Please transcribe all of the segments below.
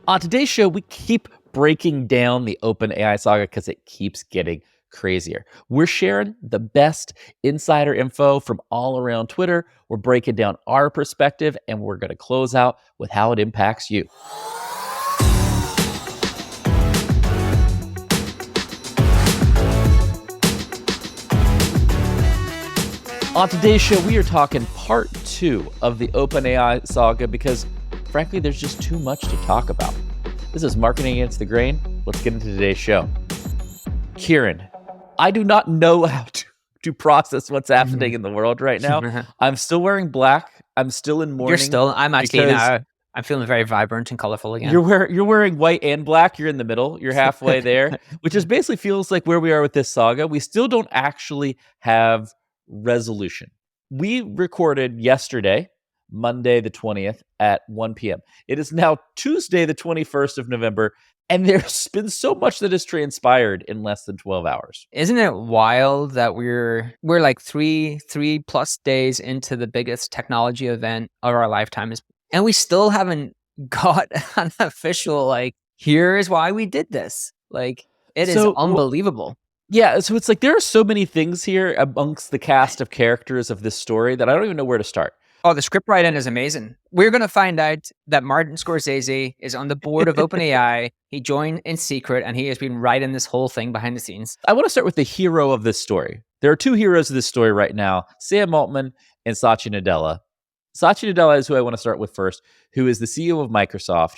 On today's show, we keep breaking down the OpenAI saga because it keeps getting crazier. We're sharing the best insider info from all around Twitter. We're breaking down our perspective, and we're going to close out with how it impacts you. On today's show, we are talking part 2 of the OpenAI saga because, frankly, there's just too much to talk about. This is Marketing Against the Grain. Let's get into today's show. Kieran, I do not know how to process what's happening in the world right now. I'm still wearing black. I'm still in mourning. I'm actually now. I'm feeling very vibrant and colorful again. You're wearing white and black. You're in the middle. You're halfway there, which is basically feels like where we are with this saga. We still don't actually have resolution. We recorded yesterday, Monday the 20th at 1 p.m. It is now Tuesday the 21st of November, and there's been so much that has transpired in less than 12 hours. Isn't it wild that we're like three plus days into the biggest technology event of our lifetimes, and we still haven't got an official, like, here's why we did this. Like, it is unbelievable. Yeah, so it's like there are so many things here amongst the cast of characters of this story that I don't even know where to start. Oh, the script writing is amazing. We're going to find out that Martin Scorsese is on the board of OpenAI. He joined in secret, and he has been writing this whole thing behind the scenes. I want to start with the hero of this story. There are two heroes of this story right now, Sam Altman and Satya Nadella. Satya Nadella is who I want to start with first, who is the CEO of Microsoft.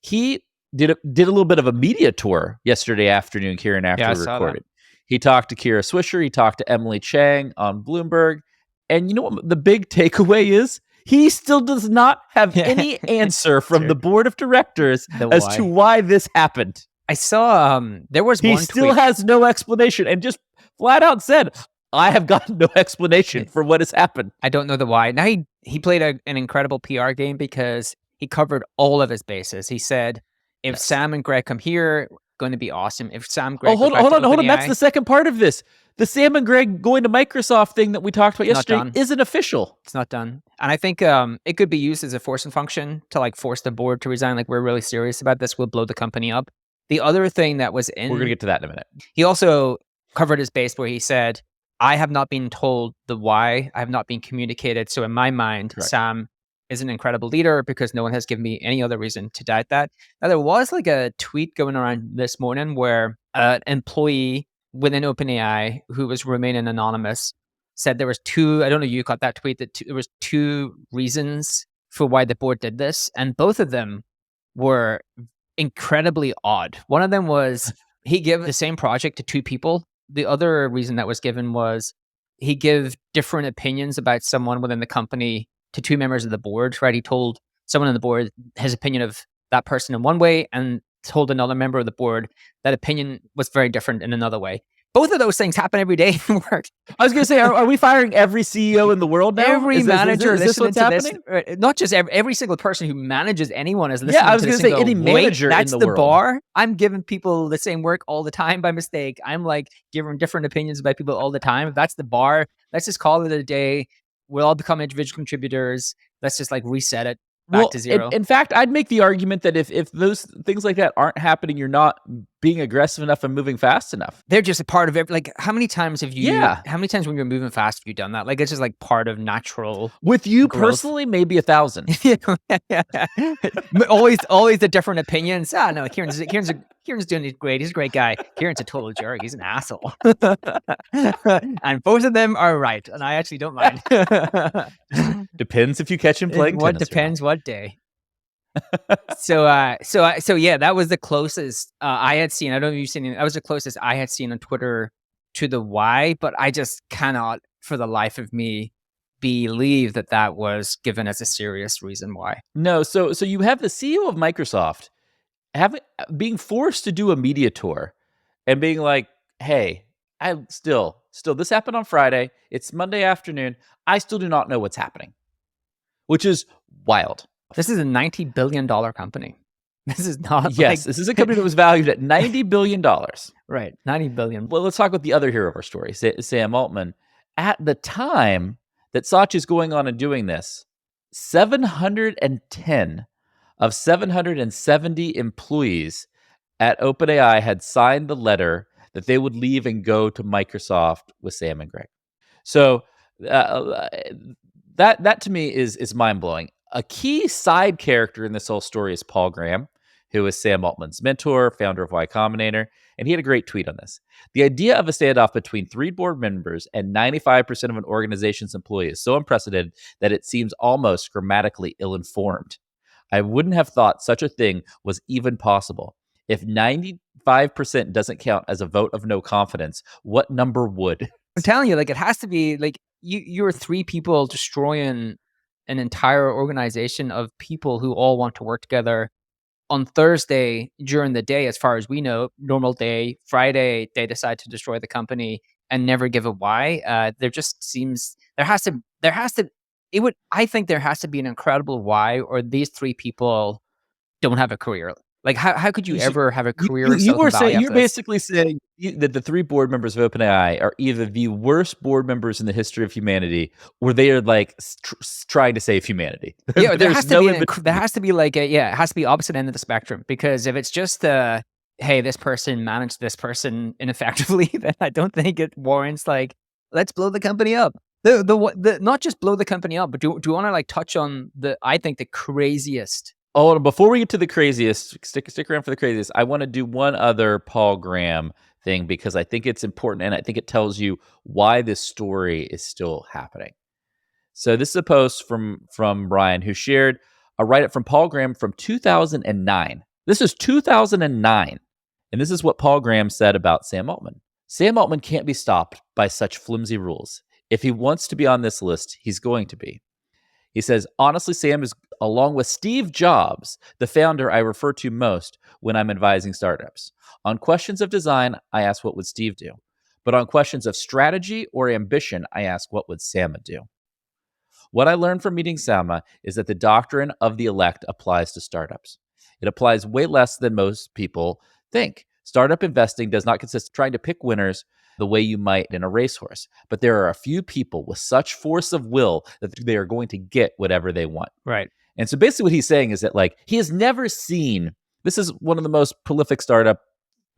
He did a little bit of a media tour yesterday afternoon, Kieran, after we recorded. He talked to Kira Swisher. He talked to Emily Chang on Bloomberg. And you know what the big takeaway is? He still does not have any answer from the board of directors as to why this happened. I saw there was one tweet. He still has no explanation and just flat out said, I have got no explanation for what has happened. I don't know the why. Now, he played an incredible PR game because he covered all of his bases. He said, if Sam and Greg come here, going to be awesome. If Sam, Greg, hold on. That's the second part of this. The Sam and Greg going to Microsoft thing that we talked about yesterday isn't official. It's not done. And I think it could be used as a forcing function to, like, force the board to resign. Like, we're really serious about this. We'll blow the company up. The other thing that was we're going to get to that in a minute. He also covered his base where he said, I have not been told the why. I have not been communicated. So in my mind, correct, Sam is an incredible leader because no one has given me any other reason to doubt that. Now, there was like a tweet going around this morning where an employee within OpenAI who was remaining anonymous said there was two, I don't know if you caught that tweet, that there was two reasons for why the board did this. And both of them were incredibly odd. One of them was he gave the same project to two people. The other reason that was given was he gave different opinions about someone within the company to two members of the board, right? He told someone on the board his opinion of that person in one way and told another member of the board that opinion was very different in another way. Both of those things happen every day in work. I was going to say, are we firing every CEO in the world now? Every manager is listening to this. Not just every single person who manages anyone is listening to this. Yeah, I was going to say any manager in the world. That's the bar. I'm giving people the same work all the time by mistake. I'm like giving different opinions about people all the time. If that's the bar, let's just call it a day. We'll all become individual contributors. Let's just like reset it back to zero. In fact, I'd make the argument that if those things like that aren't happening, you're not being aggressive enough and moving fast enough. They're just a part of it. Like, how many times have you, how many times when you're moving fast have you done that? Like, it's just like part of natural With you growth. Personally, maybe 1,000. always the different opinions. No, Kieran's doing great. He's a great guy. Kieran's a total jerk. He's an asshole. And both of them are right. And I actually don't mind. Depends if you catch him playing tennis. What depends what day. So yeah, that was the closest I had seen. I don't know if you've seen it. That was the closest I had seen on Twitter to the why, but I just cannot for the life of me believe that was given as a serious reason why. No, so you have the CEO of Microsoft being forced to do a media tour and being like, hey, I still this happened on Friday. It's Monday afternoon. I still do not know what's happening, which is wild. This is a $90 billion company. This is not this is a company that was valued at $90 billion. Right, $90 billion. Well, let's talk about the other hero of our story, Sam Altman. At the time that Satya's going on and doing this, 710 of 770 employees at OpenAI had signed the letter that they would leave and go to Microsoft with Sam and Greg. So uh, that to me is mind blowing. A key side character in this whole story is Paul Graham, who is Sam Altman's mentor, founder of Y Combinator, and he had a great tweet on this. The idea of a standoff between 3 board members and 95% of an organization's employees is so unprecedented that it seems almost grammatically ill-informed. I wouldn't have thought such a thing was even possible. If 95% doesn't count as a vote of no confidence, what number would? I'm telling you, like, it has to be like you're 3 people destroying an entire organization of people who all want to work together. On Thursday during the day, as far as we know, normal day. Friday, they decide to destroy the company and never give a why. There just seems I think there has to be an incredible why, or these 3 people don't have a career. Like, how could you ever have a career in Silicon Valley? You're basically saying that the 3 board members of OpenAI are either the worst board members in the history of humanity, or they are like trying to save humanity. Yeah, there has to be like it has to be opposite end of the spectrum, because if it's just hey, this person managed this person ineffectively, then I don't think it warrants like, let's blow the company up. The not just blow the company up, but do you want to like touch on I think the craziest. Oh, before we get to the craziest, stick around for the craziest. I want to do one other Paul Graham thing, because I think it's important, and I think it tells you why this story is still happening. So this is a post from Brian, who shared a write-up from Paul Graham from 2009. This is 2009. And this is what Paul Graham said about Sam Altman. Sam Altman can't be stopped by such flimsy rules. If he wants to be on this list, he's going to be. He says, honestly, Sam is, along with Steve Jobs, the founder I refer to most when I'm advising startups. On questions of design, I ask, what would Steve do? But on questions of strategy or ambition, I ask, what would Sama do? What I learned from meeting Sama is that the doctrine of the elect applies to startups. It applies way less than most people think. Startup investing does not consist of trying to pick winners the way you might in a racehorse, but there are a few people with such force of will that they are going to get whatever they want. Right. And so basically what he's saying is that, like, he has never seen, this is one of the most prolific startup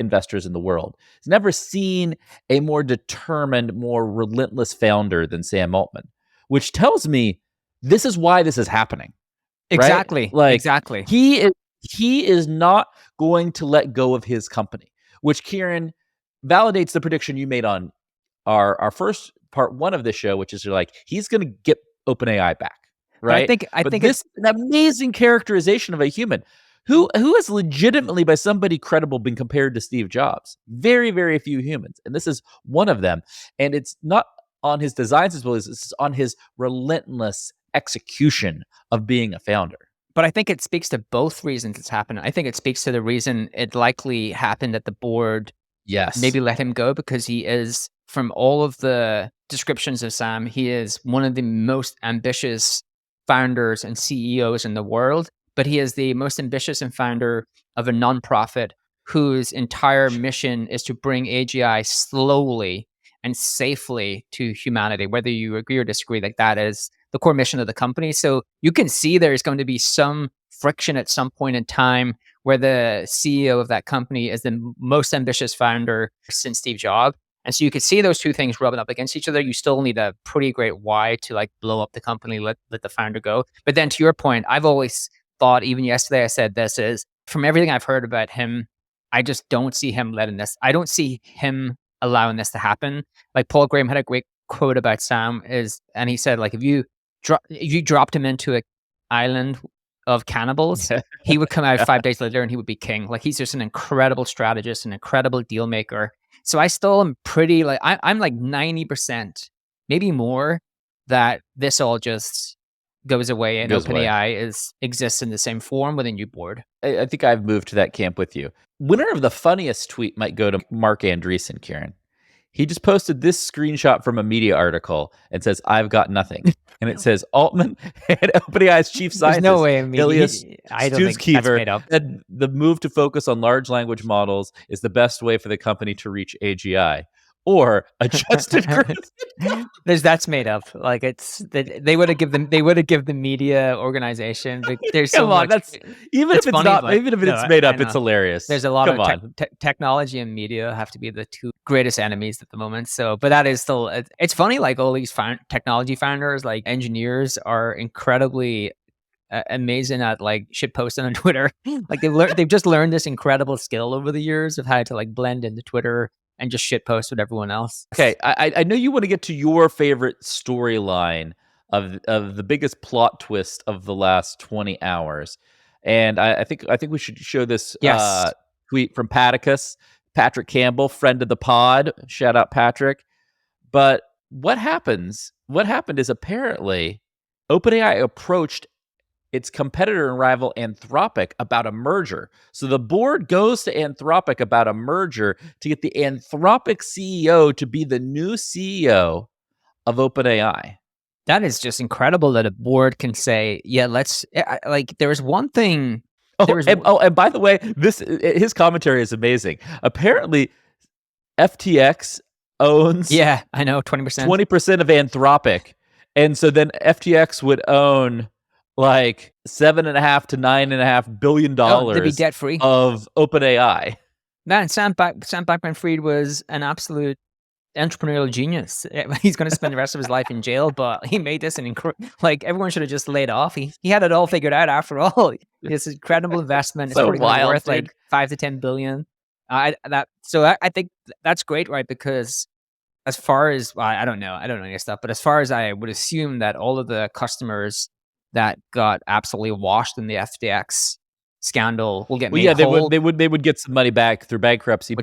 investors in the world. He's never seen a more determined, more relentless founder than Sam Altman, which tells me this is why this is happening. Exactly. Right? Like, exactly. He is not going to let go of his company, which, Kieran, validates the prediction you made on our first part 1 of this show, which is you're like, he's going to get OpenAI back, right? I think this is an amazing characterization of a human who has legitimately, by somebody credible, been compared to Steve Jobs. Very, very few humans, and this is one of them. And it's not on his designs as well as it's on his relentless execution of being a founder. But I think it speaks to both reasons it's happened. I think it speaks to the reason it likely happened that the board maybe let him go, because he is, from all of the descriptions of Sam, he is one of the most ambitious founders and CEOs in the world, but he is the most ambitious and founder of a nonprofit whose entire mission is to bring AGI slowly and safely to humanity. Whether you agree or disagree, like, that is the core mission of the company. So you can see there's going to be some friction at some point in time where the CEO of that company is the most ambitious founder since Steve Jobs. And so you could see those two things rubbing up against each other. You still need a pretty great why to like blow up the company, let the founder go. But then to your point, I've always thought, even yesterday I said this, is from everything I've heard about him, I just don't see him letting this. I don't see him allowing this to happen. Like, Paul Graham had a great quote about Sam, and he said, like, if you dropped him into an island of cannibals, he would come out 5 days later and he would be king. Like, he's just an incredible strategist, an incredible deal maker. So I still am pretty, like, I'm like 90%, maybe more, that this all just goes away and OpenAI exists in the same form with a new board. I think I've moved to that camp with you. Winner of the funniest tweet might go to Mark Andreessen, Kieran. He just posted this screenshot from a media article and says, "I've got nothing." And it says, Altman and OpenAI's chief scientist, no way, Ilias I don't think that's made up. said the move to focus on large language models is the best way for the company to reach AGI. or adjusted gross. That's made up. Like they would have given the media organization. But there's so Come on, much. that's even It's if it's funny, not, but even if no, it's made I up, it's know. hilarious. There's a lot Come of on. technology and media have to be the two greatest enemies at the moment. So, but that is still, it's funny. Like all these technology founders, like engineers, are incredibly amazing at like shit posting on Twitter. Like they've just learned this incredible skill over the years of how to like blend into Twitter and just shit post with everyone else. Okay, I know you want to get to your favorite storyline of the biggest plot twist of the last 20 hours, and I think we should show this Yes. tweet from Patrick Campbell, friend of the pod. Shout out Patrick. But what happens? What happened is apparently OpenAI approached its competitor and rival Anthropic about a merger. So the board goes to Anthropic about a merger to get the Anthropic CEO to be the new CEO of OpenAI. That is just incredible that a board can say, yeah, let's like there was one thing. And by the way, his commentary is amazing. Apparently, FTX owns I know 20% of Anthropic, and so then FTX would own like $7.5 to $9.5 billion they'd be debt free of OpenAI. Man, Sam Bankman-Fried was an absolute entrepreneurial genius. He's going to spend the rest of his life in jail, but he made this like everyone should have just laid off. He had it all figured out after all. This incredible investment. It's probably worth like 5 to 10 billion. I think that's great, right? Because as far as I don't know your stuff, but as far as I would assume that all of the customers that got absolutely washed in the FTX scandal will get made whole. They would get some money back through bankruptcy,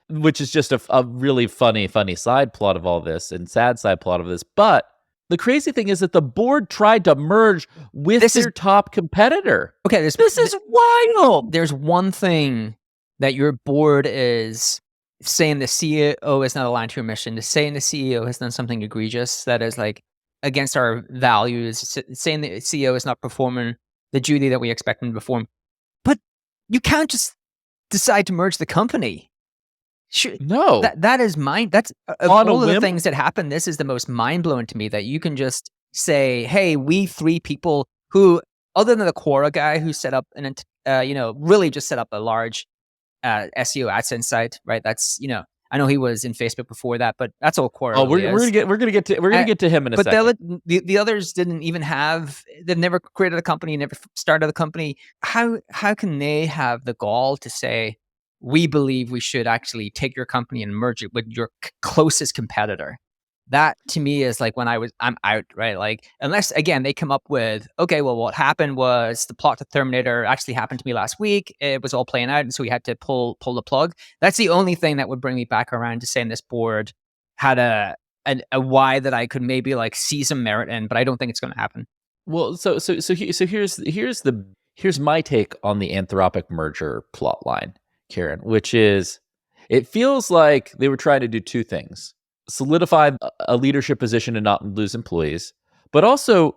which is just a really funny side plot of all this and sad side plot of this. But the crazy thing is that the board tried to merge with their top competitor. Okay, this is wild. There's one thing that your board is saying: the CEO is not aligned to your mission. Saying the CEO has done something egregious that is like against our values. Saying the CEO is not performing the duty that we expect him to perform. But you can't just decide to merge the company. No, that is mind. That's of all of the things that happen. This is the most mind blowing to me that you can just say, "Hey, we three people who, other than the Quora guy who set up really just set up a large SEO AdSense site, right? That's I know he was in Facebook before that, but that's all Quora. Oh, we're gonna get to him in a second. But the others didn't even have. They've never created a company, never started a company. How can they have the gall to say, we believe we should actually take your company and merge it with your closest competitor? That to me is like I'm out, right? Like unless again they come up with, okay, well what happened was the plot to Terminator actually happened to me last week. It was all playing out, and so we had to pull the plug. That's the only thing that would bring me back around to saying this board had a why that I could maybe like see some merit in, but I don't think it's going to happen. Well, so here's my take on the Anthropic merger plot line, Kieran, which is it feels like they were trying to do two things: solidify a leadership position and not lose employees, but also,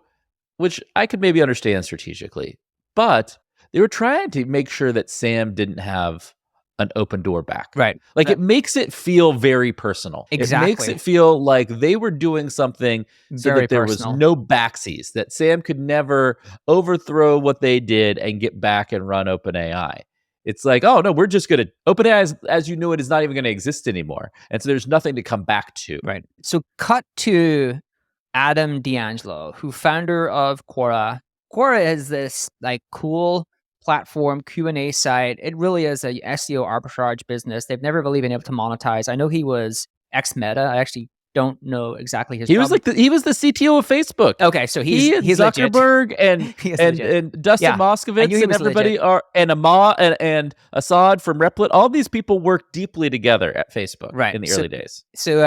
which I could maybe understand strategically, but they were trying to make sure that Sam didn't have an open door back. Right. Like it makes it feel very personal. Exactly. It makes it feel like they were doing something so that there was no backsies, that Sam could never overthrow what they did and get back and run OpenAI. It's like, oh no, we're just going to OpenAI, as you know it, is not even going to exist anymore. And so there's nothing to come back to. Right. So cut to Adam D'Angelo, who founder of Quora. Quora is this like cool platform Q&A site. It really is a SEO arbitrage business. They've never really been able to monetize. I know he was ex-Meta. I actually don't know exactly his. He was the CTO of Facebook. Okay, so he's Zuckerberg and Dustin Moskovitz and everybody and and Assad from Replit. All these people worked deeply together at Facebook in the early days. So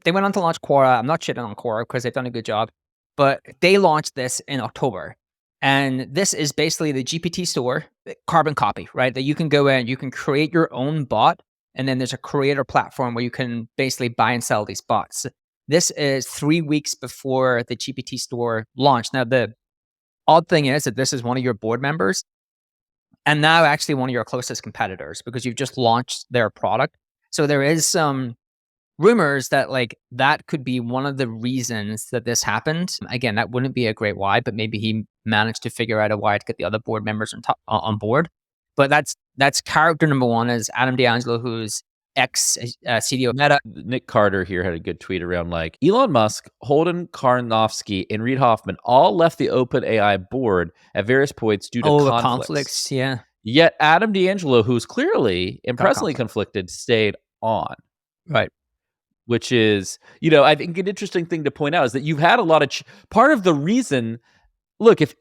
they went on to launch Quora. I'm not shitting on Quora because they've done a good job, but they launched this in October. And this is basically the GPT store, carbon copy, right? That you can go in, you can create your own bot, and then there's a creator platform where you can basically buy and sell these bots. This is 3 weeks before the GPT store launched. Now, the odd thing is that this is one of your board members and now actually one of your closest competitors because you've just launched their product. So there is some rumors that like that could be one of the reasons that this happened. Again, that wouldn't be a great why, but maybe he managed to figure out a why to get the other board members on board. But that's character number one is Adam D'Angelo, who's ex CDO of Meta. Nick Carter here had a good tweet around like Elon Musk, Holden Karnofsky, and Reid Hoffman all left the OpenAI board at various points due to conflicts. Yeah. Yet Adam D'Angelo, who's clearly and presently conflicted, stayed on. Right. Which is, I think an interesting thing to point out is that you've had a lot of part of the reason. Look, if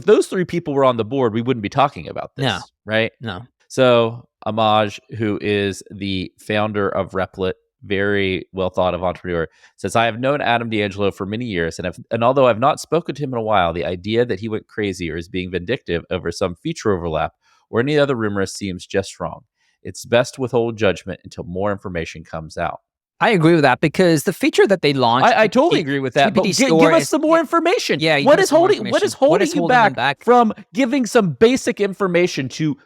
those three people were on the board, we wouldn't be talking about this, no. right? No. So Amaj, who is the founder of Replit, very well thought of entrepreneur, says, I have known Adam D'Angelo for many years, and although I've not spoken to him in a while, the idea that he went crazy or is being vindictive over some feature overlap or any other rumor seems just wrong. It's best to withhold judgment until more information comes out. I agree with that because the feature that they launched, I totally agree with that. But give us some more information. Yeah, what is holding you back from giving some basic information to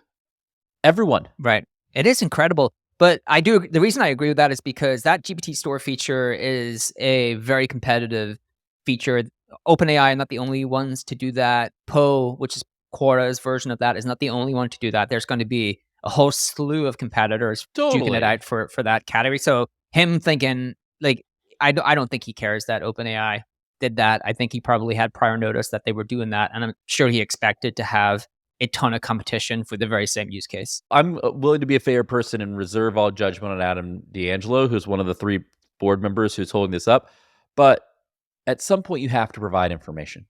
everyone? Right. It is incredible. But the reason I agree with that is because that GPT store feature is a very competitive feature. OpenAI are not the only ones to do that. Poe, which is Quora's version of that, is not the only one to do that. There's going to be a whole slew of competitors duking it out for that category. So him thinking, like, I don't think he cares that OpenAI did that. I think he probably had prior notice that they were doing that. And I'm sure he expected to have a ton of competition for the very same use case. I'm willing to be a fair person and reserve all judgment on Adam D'Angelo, who's one of the three board members who's holding this up. But at some point, you have to provide information.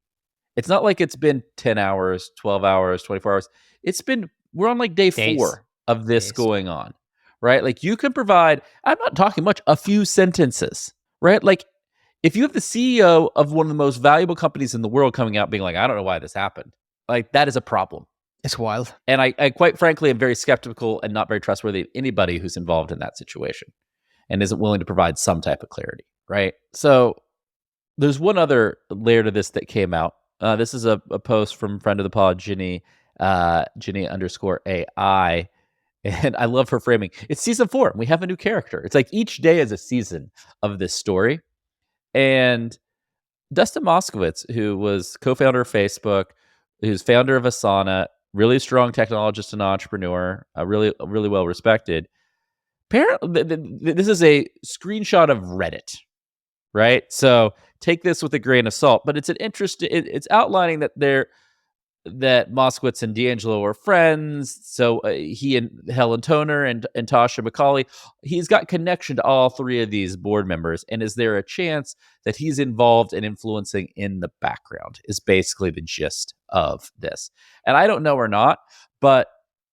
It's not like it's been 10 hours, 12 hours, 24 hours. We're on like day 4 of this going on, right? Like you can provide, I'm not talking much, a few sentences, right? Like if you have the CEO of one of the most valuable companies in the world coming out being like, I don't know why this happened. Like that is a problem. It's wild. And I quite frankly am very skeptical and not very trustworthy of anybody who's involved in that situation and isn't willing to provide some type of clarity, right? So there's one other layer to this that came out. This is a post from friend of the pod, Ginny _AI. And I love her framing. It's season 4. And we have a new character. It's like each day is a season of this story. And Dustin Moskowitz, who was co-founder of Facebook, who's founder of Asana, really strong technologist and entrepreneur, really well respected. Apparently, this is a screenshot of Reddit, right? So take this with a grain of salt. But it's an interesting. It's outlining that Moskowitz and D'Angelo are friends. So he and Helen Toner and Tasha McCauley, he's got connection to all three of these board members. And is there a chance that he's involved in influencing in the background is basically the gist of this. And I don't know or not, but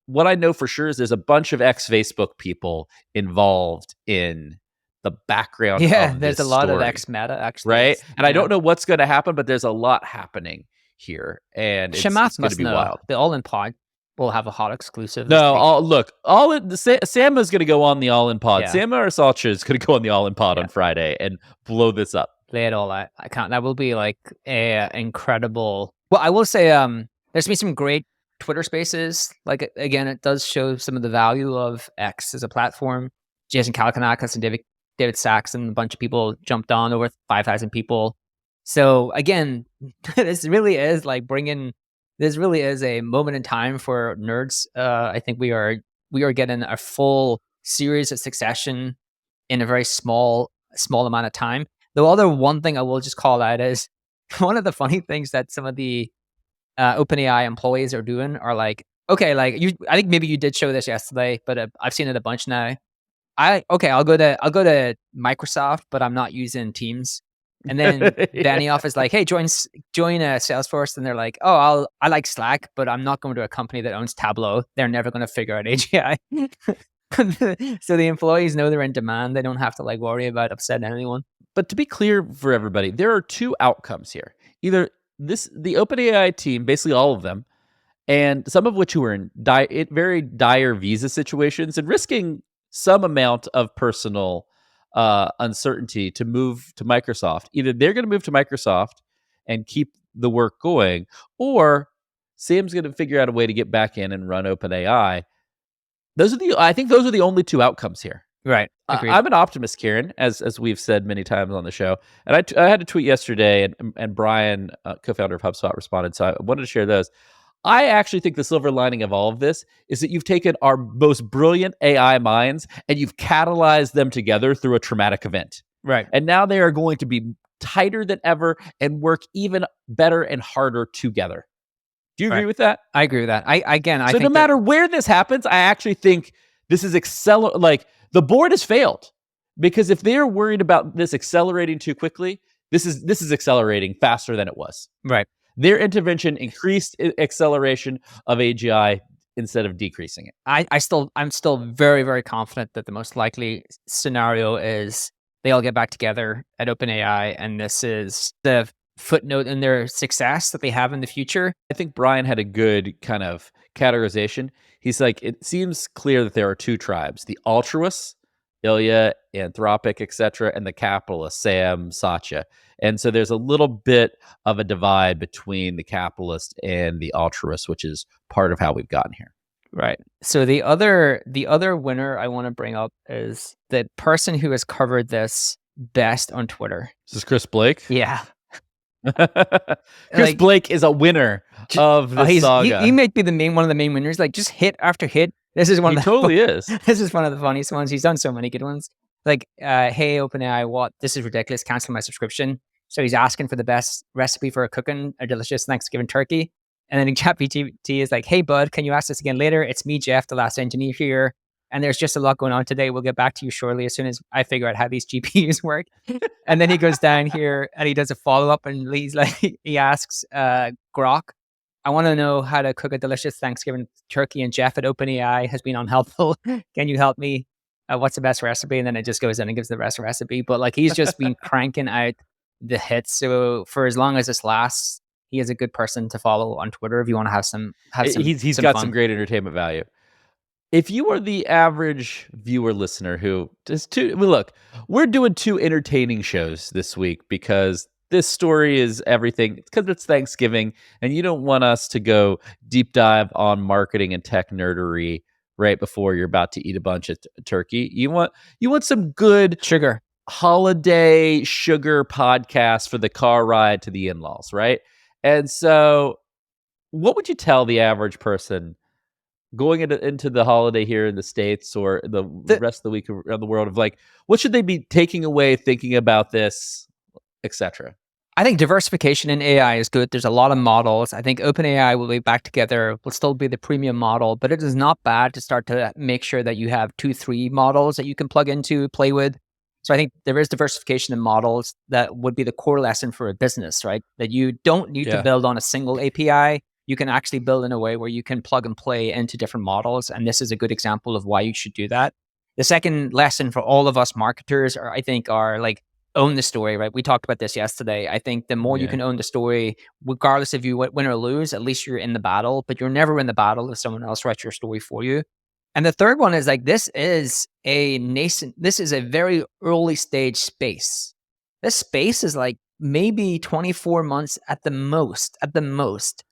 what I know for sure is there's a bunch of ex-Facebook people involved in the background of there's this a lot story, of ex-Meta, actually. right? And I don't know what's going to happen, but there's a lot happening here, and it's going to be wild. The All In Pod will have a hot exclusive. No, Sam is going to go on the All In Pod. Sam Arsacha is going to go on the All In Pod on Friday and blow this up. Lay it all out. I can't. That will be like a incredible. Well, I will say, there's been some great Twitter Spaces. Like again, it does show some of the value of X as a platform. Jason Calacanis and David Sachs and a bunch of people jumped on, over 5,000 people. So again, this really is a moment in time for nerds. I think we are getting a full series of Succession in a very small amount of time. The other one thing I will just call out is one of the funny things that some of the OpenAI employees are doing are like, okay, like I think maybe you did show this yesterday, but I've seen it a bunch now. I'll go to Microsoft, but I'm not using Teams. And then Benioff is like, hey, join Salesforce. And they're like, oh, I like Slack, but I'm not going to a company that owns Tableau. They're never going to figure out AGI. So the employees know they're in demand. They don't have to like worry about upsetting anyone. But to be clear for everybody, there are two outcomes here. Either the OpenAI team, basically all of them, and some of which who are in very dire visa situations and risking some amount of personal uncertainty to move to Microsoft. Either they're going to move to Microsoft and keep the work going, or Sam's going to figure out a way to get back in and run OpenAI. I think those are the only two outcomes here. Right. Agreed. I'm an optimist, Kieran, as we've said many times on the show. And I had a tweet yesterday, and Brian, co-founder of HubSpot, responded. So I wanted to share those. I actually think the silver lining of all of this is that you've taken our most brilliant AI minds and you've catalyzed them together through a traumatic event. Right. And now they are going to be tighter than ever and work even better and harder together. Do you agree with that? I agree with that. I think no matter where this happens, I actually think this is like the board has failed, because if they're worried about this accelerating too quickly, this is accelerating faster than it was. Right. Their intervention increased acceleration of AGI instead of decreasing it. I'm still very, very confident that the most likely scenario is they all get back together at OpenAI, and this is the footnote in their success that they have in the future. I think Brian had a good kind of categorization. He's like, it seems clear that there are two tribes: the altruists, Ilya, Anthropic, etc., and the capitalists, Sam, Satya. And so there's a little bit of a divide between the capitalist and the altruist, which is part of how we've gotten here. Right. So the other winner I want to bring up is the person who has covered this best on Twitter. This is Chris Blake. Yeah. Chris Blake is a winner of the saga. He might be one of the main winners. Like, just hit after hit. This is one. He totally is. This is one of the funniest ones. He's done so many good ones. Like, hey OpenAI, this is ridiculous. Cancel my subscription. So he's asking for the best recipe for cooking a delicious Thanksgiving turkey. And then ChatGPT is like, hey bud, can you ask this again later? It's me, Jeff, the last engineer here. And there's just a lot going on today. We'll get back to you shortly as soon as I figure out how these GPUs work. And then he goes down here and he does a follow-up, and he's like, he asks Grok, I want to know how to cook a delicious Thanksgiving turkey, and Jeff at OpenAI has been unhelpful. Can you help me? What's the best recipe? And then it just goes in and gives the best recipe. But like, he's just been cranking out the hits. So for as long as this lasts, he is a good person to follow on Twitter if you want to have some he's got fun. Some great entertainment value. If you are the average viewer listener who does look, we're doing 2 entertaining shows this week because this story is everything, because it's Thanksgiving and you don't want us to go deep dive on marketing and tech nerdery right before you're about to eat a bunch of turkey. You want some good sugar holiday sugar podcast for the car ride to the in-laws, right? And so what would you tell the average person going into the holiday here in the States or the rest of the week around the world, of like, what should they be taking away, thinking about this, etc.? I think diversification in AI is good. There's a lot of models. I think OpenAI will be back together, will still be the premium model, but it is not bad to start to make sure that you have 2-3 models that you can plug into, play with. So I think there is diversification in models that would be the core lesson for a business, right? That you don't need to build on a single API. You can actually build in a way where you can plug and play into different models. And this is a good example of why you should do that. The second lesson for all of us marketers are like, own the story, right? We talked about this yesterday. I think the more you can own the story, regardless if you win or lose, at least you're in the battle, but you're never in the battle if someone else writes your story for you. And the third one is like, this is a very early stage space. This space is like maybe 24 months at the most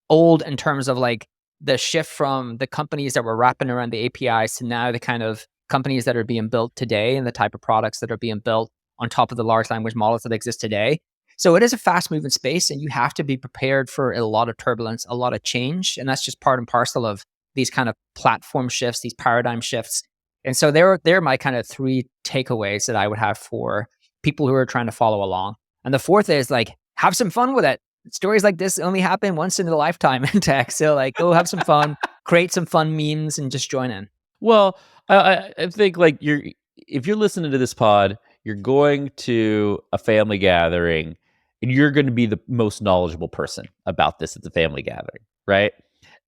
old in terms of like the shift from the companies that were wrapping around the APIs to now the kind of companies that are being built today and the type of products that are being built on top of the large language models that exist today. So it is a fast moving space, and you have to be prepared for a lot of turbulence, a lot of change. And that's just part and parcel of these kind of platform shifts, these paradigm shifts. And so they're my kind of 3 takeaways that I would have for people who are trying to follow along. And the fourth is like, have some fun with it. Stories like this only happen once in a lifetime in tech. So like, go have some fun, create some fun memes, and just join in. Well, I think like if you're listening to this pod, you're going to a family gathering and you're going to be the most knowledgeable person about this at the family gathering, right?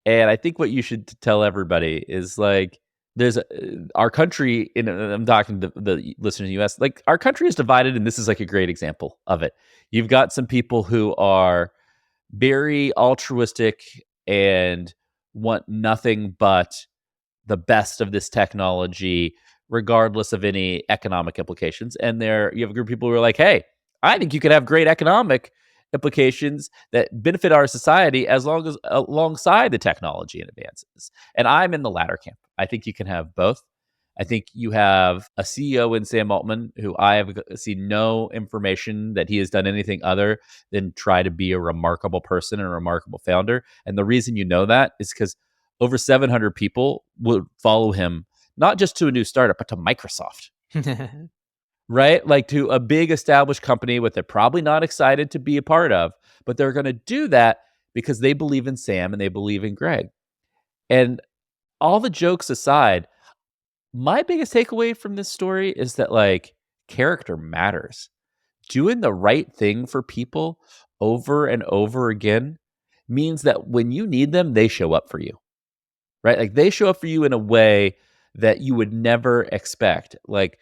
And I think what you should tell everybody is like, there's our country, and I'm talking to the listeners in the US, like our country is divided, and this is like a great example of it. You've got some people who are very altruistic and want nothing but the best of this technology, regardless of any economic implications. And you have a group of people who are like, hey, I think you could have great economic implications that benefit our society as long as alongside the technology and advances. And I'm in the latter camp. I think you can have both. I think you have a CEO in Sam Altman who I have seen no information that he has done anything other than try to be a remarkable person and a remarkable founder. And the reason you know that is because over 700 people would follow him, not just to a new startup, but to Microsoft. Right? Like to a big established company what they're probably not excited to be a part of, but they're going to do that because they believe in Sam and they believe in Greg. And all the jokes aside, my biggest takeaway from this story is that like character matters. Doing the right thing for people over and over again means that when you need them, they show up for you. Right? Like they show up for you in a way that you would never expect. Like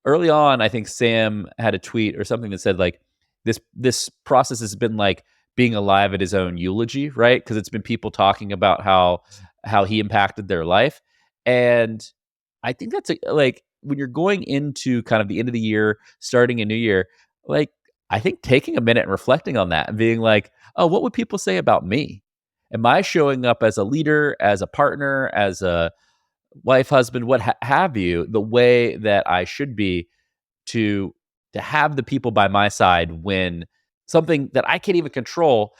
early on, I think Sam had a tweet or something that said like this process has been like being alive at his own eulogy, right? Because it's been people talking about how he impacted their life. And I think that's like when you're going into kind of the end of the year, starting a new year, like I think taking a minute and reflecting on that and being like, oh, what would people say about me? Am I showing up as a leader, as a partner, as a wife, husband, what have you, the way that I should be to have the people by my side when something that I can't even control,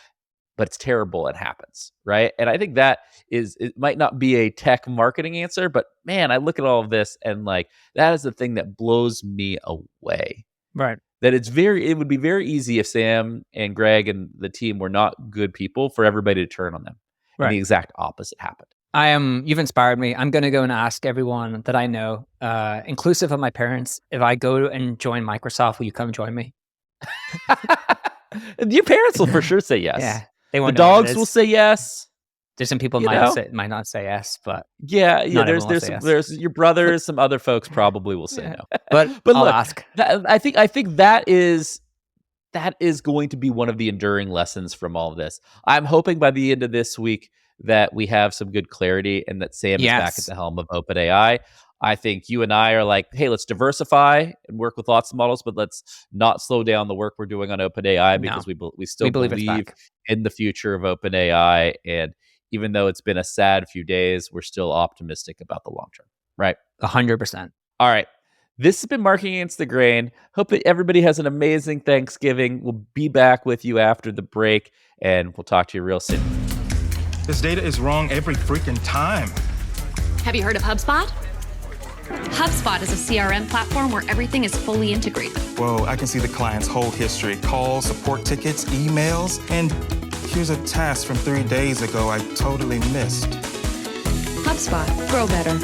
but it's terrible and happens, right? And I think that it might not be a tech marketing answer, but man, I look at all of this and like that is the thing that blows me away. Right. That it would be very easy if Sam and Greg and the team were not good people for everybody to turn on them. Right. And the exact opposite happened. You've inspired me. I'm going to go and ask everyone that I know, inclusive of my parents, if I go and join Microsoft, will you come join me? Your parents will for sure say yes. Yeah, they won't. The dogs will say yes. There's some people might not say yes, but yeah. There's your brothers, some other folks probably will say no. But I'll ask. I think that is going to be one of the enduring lessons from all of this. I'm hoping by the end of this week that we have some good clarity and that Sam is back at the helm of OpenAI. I think you and I are like, hey, let's diversify and work with lots of models, but let's not slow down the work we're doing on OpenAI because we still believe in the future of OpenAI. And even though it's been a sad few days, we're still optimistic about the long term, right? 100%. All right. This has been Marking Against the Grain. Hope that everybody has an amazing Thanksgiving. We'll be back with you after the break, and we'll talk to you real soon. This data is wrong every freaking time. Have you heard of HubSpot? HubSpot is a CRM platform where everything is fully integrated. Whoa, I can see the client's whole history, calls, support tickets, emails, and here's a task from 3 days ago I totally missed. HubSpot. Grow better.